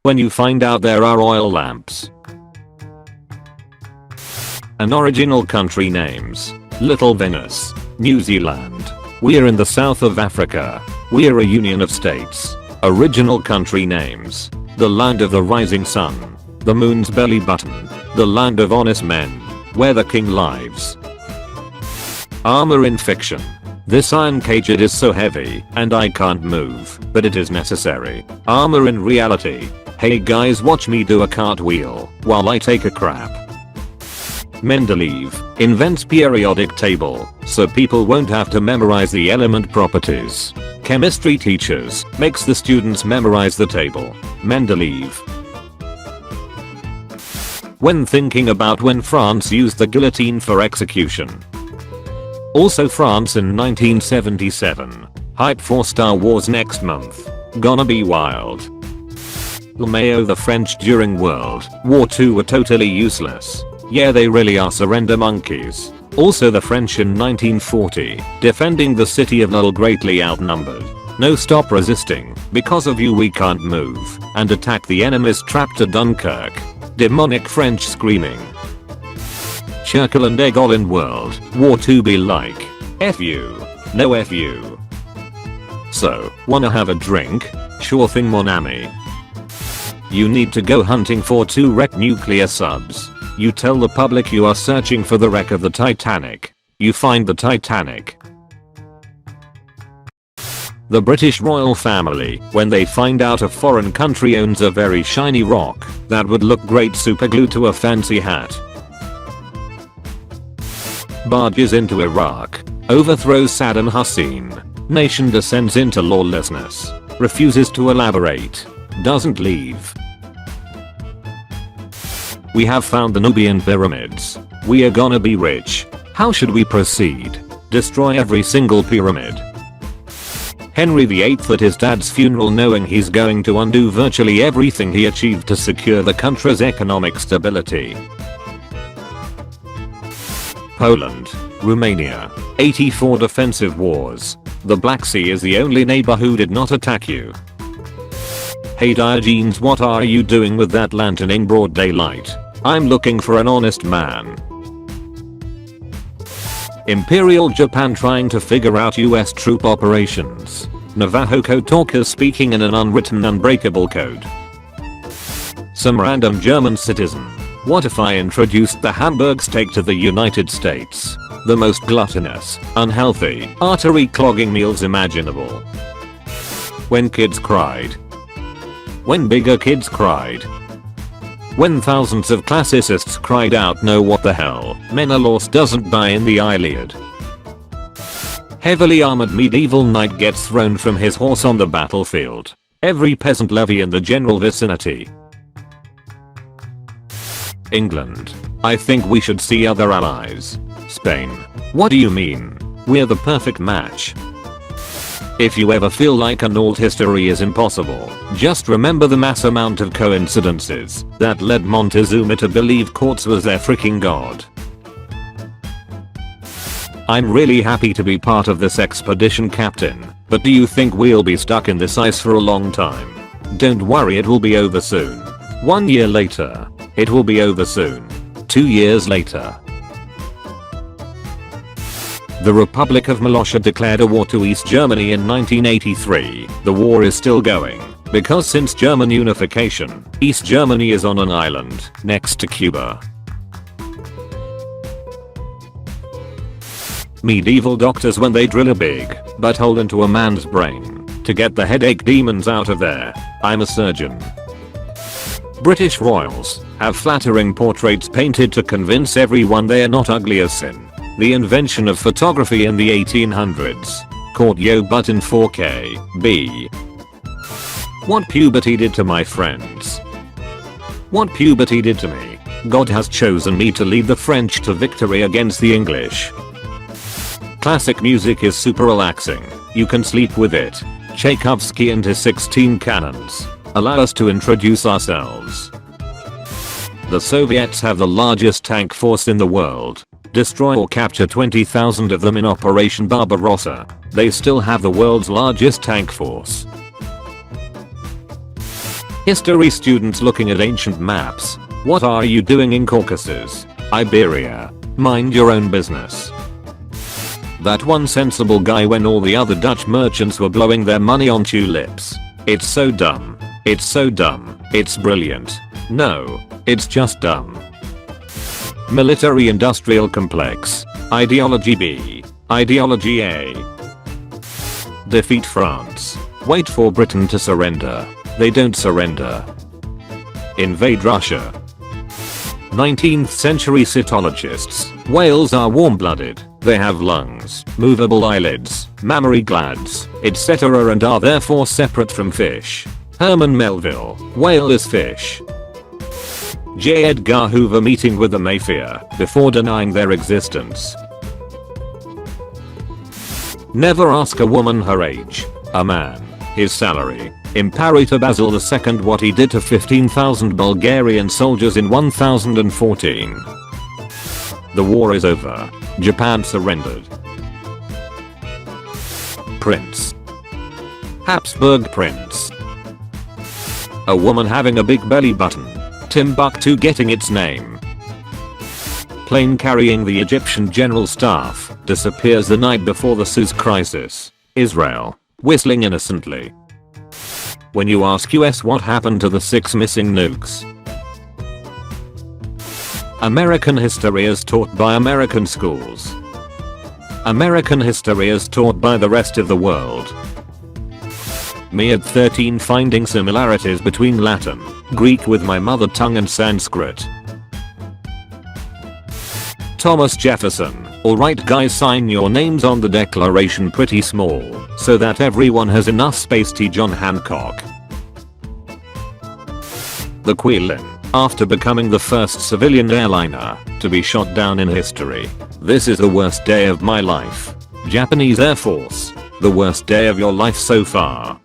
when you find out there are oil lamps. And original country names. Little Venice, New Zealand. We're in the south of Africa. We're a union of states. Original country names. The land of the rising sun. The moon's belly button. The land of honest men. Where the king lives. Armor in fiction. This iron cage, it is so heavy and I can't move, but it is necessary. Armor in reality. Hey guys, watch me do a cartwheel while I take a crap. Mendeleev invents periodic table so people won't have to memorize the element properties. Chemistry teachers makes the students memorize the table. Mendeleev. When thinking about when France used the guillotine for execution. Also France in 1977. Hype for Star Wars next month. Gonna be wild. LMAO, the French during World War II were totally useless. Yeah, they really are surrender monkeys. Also the French in 1940, defending the city of Lille, greatly outnumbered. No, stop resisting. Because of you we can't move. And attack the enemies trapped at Dunkirk. Demonic French screaming. Churchill and De Gaulle in World War II be like. F you. No F you. So, wanna have a drink? Sure thing, mon ami. You need to go hunting for 2 wrecked nuclear subs. You tell the public you are searching for the wreck of the Titanic. You find the Titanic. The British royal family, when they find out a foreign country owns a very shiny rock that would look great superglued to a fancy hat. Barges into Iraq. Overthrows Saddam Hussein. Nation descends into lawlessness. Refuses to elaborate. Doesn't leave. We have found the Nubian pyramids. We are gonna be rich. How should we proceed? Destroy every single pyramid. Henry VIII at his dad's funeral, knowing he's going to undo virtually everything he achieved to secure the country's economic stability. Poland, Romania, 84 defensive wars. The Black Sea is the only neighbor who did not attack you. Hey Diogenes, what are you doing with that lantern in broad daylight? I'm looking for an honest man. Imperial Japan trying to figure out US troop operations. Navajo code talkers speaking in an unwritten unbreakable code. Some random German citizen. What if I introduced the Hamburg steak to the United States? The most gluttonous, unhealthy, artery clogging meals imaginable. When kids cried. When bigger kids cried. When thousands of classicists cried out, no, what the hell, Menelaus doesn't die in the Iliad. Heavily armored medieval knight gets thrown from his horse on the battlefield. Every peasant levy in the general vicinity. England. I think we should see other allies. Spain. What do you mean? We're the perfect match. If you ever feel like an alt history is impossible, just remember the mass amount of coincidences that led Montezuma to believe Quartz was their freaking god. I'm really happy to be part of this expedition, Captain, but do you think we'll be stuck in this ice for a long time? Don't worry, it will be over soon. 1 year later. It will be over soon. 2 years later. The Republic of Malosha declared a war to East Germany in 1983. The war is still going, because since German unification, East Germany is on an island next to Cuba. Medieval doctors, when they drill a big butt hole into a man's brain to get the headache demons out of there. I'm a surgeon. British royals have flattering portraits painted to convince everyone they are not ugly as sin. The invention of photography in the 1800s. Caught yo butt in 4K. B. What puberty did to my friends. What puberty did to me. God has chosen me to lead the French to victory against the English. Classic music is super relaxing. You can sleep with it. Tchaikovsky and his 16 cannons. Allow us to introduce ourselves. The Soviets have the largest tank force in the world. Destroy or capture 20,000 of them in Operation Barbarossa. They still have the world's largest tank force. History students looking at ancient maps. What are you doing in Caucasus? Iberia. Mind your own business. That one sensible guy when all the other Dutch merchants were blowing their money on tulips. It's so dumb. It's so dumb. It's brilliant. No, it's just dumb. Military industrial complex. Ideology B. Ideology A. Defeat France. Wait for Britain to surrender. They don't surrender. Invade Russia. 19th century cytologists. Whales are warm-blooded. They have lungs, movable eyelids, mammary glands, etc. and are therefore separate from fish. Herman Melville. Whale is fish. J. Edgar Hoover meeting with the Mafia before denying their existence. Never ask a woman her age. A man. His salary. Imperator Basil II what he did to 15,000 Bulgarian soldiers in 1014. The war is over. Japan surrendered. Prince. Habsburg prince. A woman having a big belly button. Timbuktu getting its name. Plane carrying the Egyptian general staff disappears the night before the Suez crisis. Israel. Whistling innocently. When you ask US what happened to the 6 missing nukes. American history is taught by American schools. American history is taught by the rest of the world. Me at 13 finding similarities between Latin, Greek with my mother tongue and Sanskrit. Thomas Jefferson. Alright guys, sign your names on the declaration pretty small so that everyone has enough space. T. John Hancock. The Quilin. After becoming the first civilian airliner to be shot down in history. This is the worst day of my life. Japanese Air Force. The worst day of your life so far.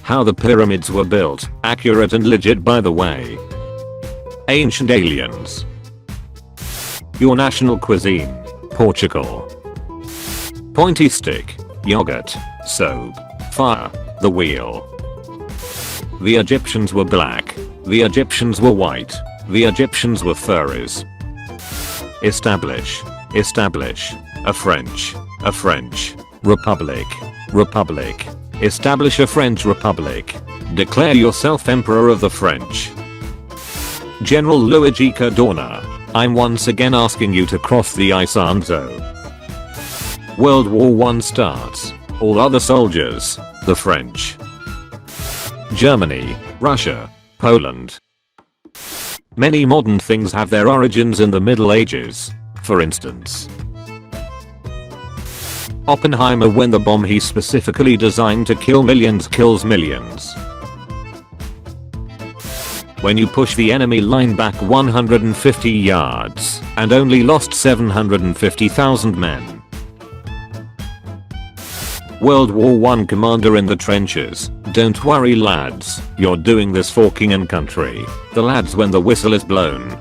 How the pyramids were built. Accurate and legit by the way. Ancient aliens. Your national cuisine. Portugal. Pointy stick. Yogurt. Soap. Fire. The wheel. The Egyptians were black. The Egyptians were white. The Egyptians were furries. Establish. Establish. A French. A French. Republic. Republic. Establish a French Republic. Declare yourself Emperor of the French. General Luigi Cadorna. I'm once again asking you to cross the Isonzo. World War I starts. All other soldiers. The French. Germany. Russia. Poland. Many modern things have their origins in the Middle Ages. For instance, Oppenheimer, when the bomb he specifically designed to kill millions kills millions. When you push the enemy line back 150 yards and only lost 750,000 men. World War I commander in the trenches. Don't worry lads, you're doing this for king and country. The lads when the whistle is blown.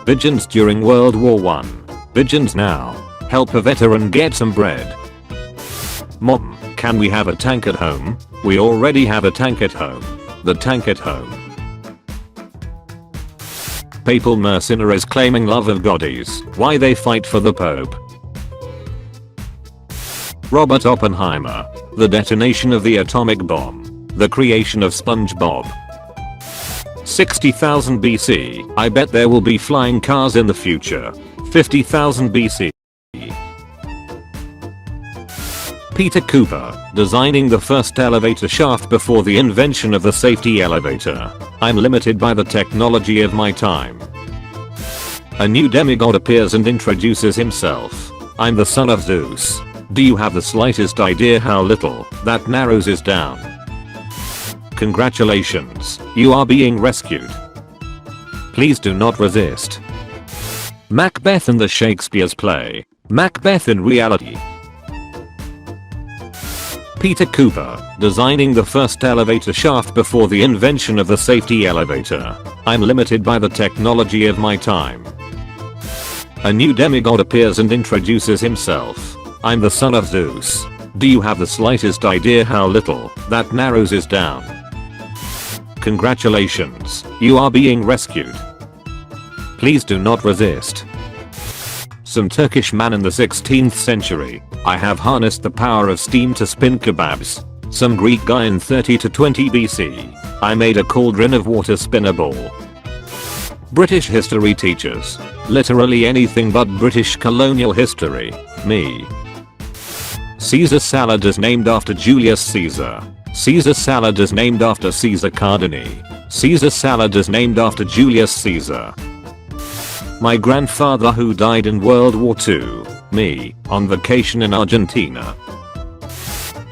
Pigeons during World War I. Pigeons now. Help a veteran get some bread. Mom, can we have a tank at home? We already have a tank at home. The tank at home. Papal mercenaries claiming love of goddies. Why they fight for the Pope. Robert Oppenheimer. The detonation of the atomic bomb. The creation of SpongeBob. 60,000 BC. I bet there will be flying cars in the future. 50,000 BC. Peter Cooper. Designing the first elevator shaft before the invention of the safety elevator. I'm limited by the technology of my time. A new demigod appears and introduces himself. I'm the son of Zeus. Do you have the slightest idea how little that narrows us down? Congratulations, you are being rescued. Please do not resist. Macbeth in the Shakespeare's play. Macbeth in reality. Peter Cooper. Designing the first elevator shaft before the invention of the safety elevator. I'm limited by the technology of my time. A new demigod appears and introduces himself. I'm the son of Zeus. Do you have the slightest idea how little that narrows it down? Congratulations, you are being rescued. Please do not resist. Some Turkish man in the 16th century. I have harnessed the power of steam to spin kebabs. Some Greek guy in 30 to 20 BC. I made a cauldron of water spin a ball. British history teachers. Literally anything but British colonial history. Me. Caesar salad is named after Julius Caesar. Caesar salad is named after Caesar Cardini. Caesar salad is named after Julius Caesar. My grandfather who died in World War II. Me, on vacation in Argentina.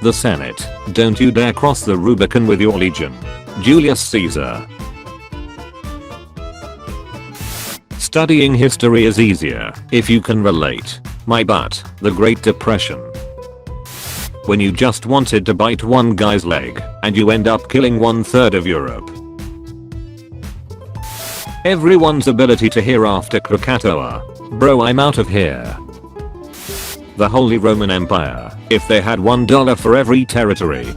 The Senate. Don't you dare cross the Rubicon with your legion. Julius Caesar. Studying history is easier if you can relate. My butt, the Great Depression. When you just wanted to bite one guy's leg and you end up killing 1/3 of Europe. Everyone's ability to hear after Krakatoa. Bro, I'm out of here. The Holy Roman Empire. If they had $1 for every territory,